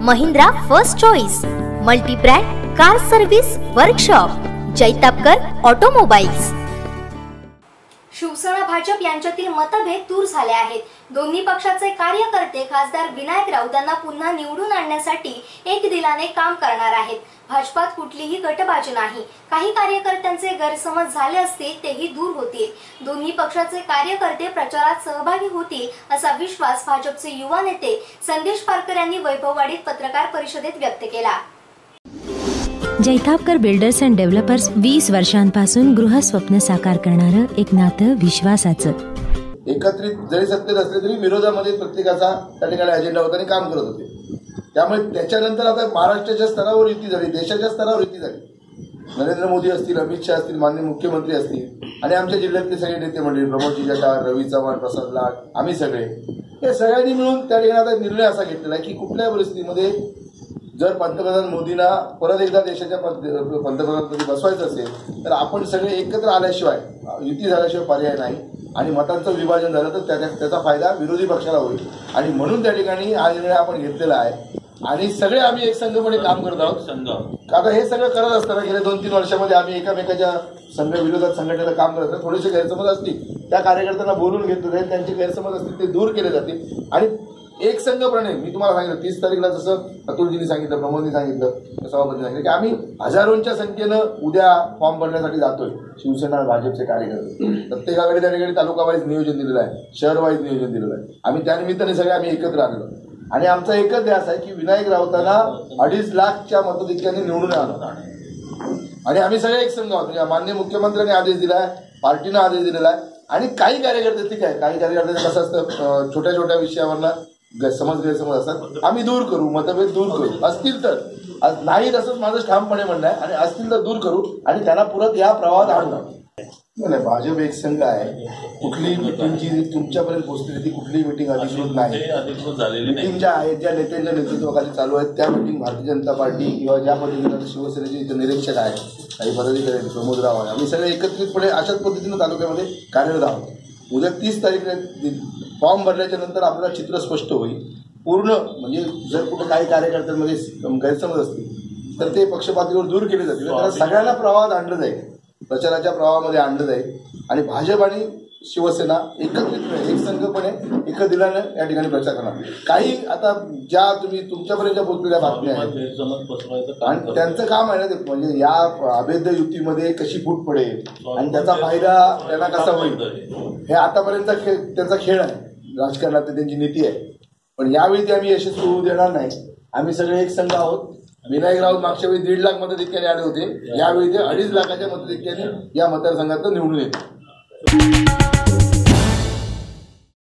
Mahindra first choice multi brand car service workshop Jaitapkar automobiles. Shivsena Bhajap यांच्यातील मतभेद दूर झाले आहेत। दोन्ही पक्षाचे कार्यकर्ते खासदार विनायक राऊत यांना पुन्हा निवडून आणण्यासाठी एक दिलाने काम करणार आहेत। भाजपात कुठलीही गटबाजी नाही। काही कार्यकर्त्यांचे गैरसमज झाले असते तेही दूर होतील। दोन्ही पक्षाचे कार्यकर्ते प्रचारात सहभागी होतील असा विश्वास भाजपचे युवा नेते संदेश पारकर यांनी वैभववाडीत पत्रकार परिषदेत व्यक्त केला। जैतापकर बिल्डर्स अँड डेव्हलपर्स 20 वर्षांपासून गृहस्वप्न साकार करणारं एक नातं विश्वासाचं। एकत्रित जरी सत्तेत असले तरी विरोधामध्ये प्रत्येकाचा त्या ठिकाणी अजेंडा होता आणि काम करत होते। त्यामुळे त्याच्यानंतर आता महाराष्ट्राच्या स्तरावर युती झाली, देशाच्या स्तरावर युती झाली। नरेंद्र मोदी असतील, अमित शहा असतील, माननीय मुख्यमंत्री असतील आणि आमच्या जिल्ह्यातले सगळे नेते मंडळी प्रमोद जटार, रवी चव्हाण, प्रसाद लाड, आम्ही सगळे हे सगळ्यांनी मिळून त्या ठिकाणी आता निर्णय असा घेतलेला आहे की कुठल्या परिस्थितीमध्ये जर पंतप्रधान मोदींना परत एकदा देशाच्या पंतप्रधानपदी बसवायचं असेल तर आपण सगळे एकत्र आल्याशिवाय, युती झाल्याशिवाय पर्याय नाही आणि मतांचं विभाजन झालं तर त्याचा फायदा विरोधी पक्षाला होईल आणि म्हणून त्या ठिकाणी हा निर्णय आपण घेतलेला आहे आणि सगळे आम्ही एक संघपणे काम करत आहोत। आता हे सगळं करत असताना गेल्या 2-3 वर्षामध्ये आम्ही एकामेकाच्या विरोधात संघटनेला काम करत असताना थोडेसे गैरसमज असतील त्या कार्यकर्त्यांना बोलून घेतलं जाईल, त्यांचे गैरसमज असतील ते दूर केले जातील आणि एक संघपणे मी तुम्हाला सांगितलं 30 तारीखला जसं अतुलजींनी सांगितलं, प्रमोदनी सांगितलं, सभापतींनी सांगितलं की आम्ही हजारोंच्या संख्येनं उद्या फॉर्म भरण्यासाठी जातोय। शिवसेना भाजपचे कार्यकर्ते प्रत्येकाकडे त्या ठिकाणी तालुका वाईज नियोजन दिलेलं आहे, शहर वाईज नियोजन दिलेलं आहे। आम्ही त्यानिमित्ताने सगळे आम्ही एकत्र आलेलो आणि आमचा एकच ध्यास आहे की विनायक राऊतांना 2.5 लाखच्या मताधिक्याने निवडून आणलं आणि आम्ही सगळे एक संघ आहोत। माननीय मुख्यमंत्र्यांनी आदेश दिलाय, पार्टीनं आदेश दिलेला आहे आणि काही कार्यकर्ते ठीक आहे, काही कार्यकर्ते कसं असतं छोट्या छोट्या विषयावरनं गैरसमज असतात, आम्ही दूर करू, मतभेद दूर करू, असतील तर नाही तसंच माझं ठामपणे म्हणणं आहे आणि असतील तर दूर करू आणि त्यांना परत या प्रवाहात आणू। नाही, भाजप एक संघ आहे। कुठलीही मिटिंगची तुमच्यापर्यंत पोहोचली ती कुठलीही मिटिंग अधिकृत नाही। मिटिंग ज्या आहेत, ज्या नेत्यांच्या नेतृत्वाखाली चालू आहेत त्या मिटिंग भारतीय जनता पार्टी किंवा ज्या पद्धतीनं शिवसेनेचे इथे निरीक्षक आहेत, काही पदाधिकारी, प्रमोद राव आहे, आम्ही सगळे एकत्रितपणे अशाच पद्धतीनं तालुक्यामध्ये कार्यरत आहोत। उद्या 30 तारीखला फॉर्म भरल्याच्या नंतर आपल्याला चित्र स्पष्ट होईल पूर्ण। म्हणजे जर कुठे काही कार्यकर्त्यांमध्ये गैरसमज असतील तर ते पक्षपातीवर दूर केले जातील, त्याला सगळ्यांना प्रवाहात आणलं जाईल, प्रचाराच्या प्रवाहामध्ये आणलं जाईल आणि भाजप आणि शिवसेना एकत्रितपणे एक संघपणे एक दिलानं या ठिकाणी प्रचार करणार। काही आता ज्या तुम्ही तुमच्यापर्यंत पोहोचलेल्या बातम्या आहेत आणि त्यांचं काम आहे ना ते, म्हणजे या अभेद्य युतीमध्ये कशी फूट पडेल आणि त्याचा फायदा त्यांना कसा होईल हे आतापर्यंत त्यांचा खेळ आहे, राजकारणात त्यांची नीती आहे। पण यावेळी ते आम्ही यशस्वी होऊ देणार नाही। आम्ही सगळे एक संघ आहोत। विनायक राऊत मागच्या वेळी 1.5 लाख मताधिक्याने आले होते, यावेळी ते 2.5 लाखाच्या मताधिक्याने या मतदारसंघात निवडून येते।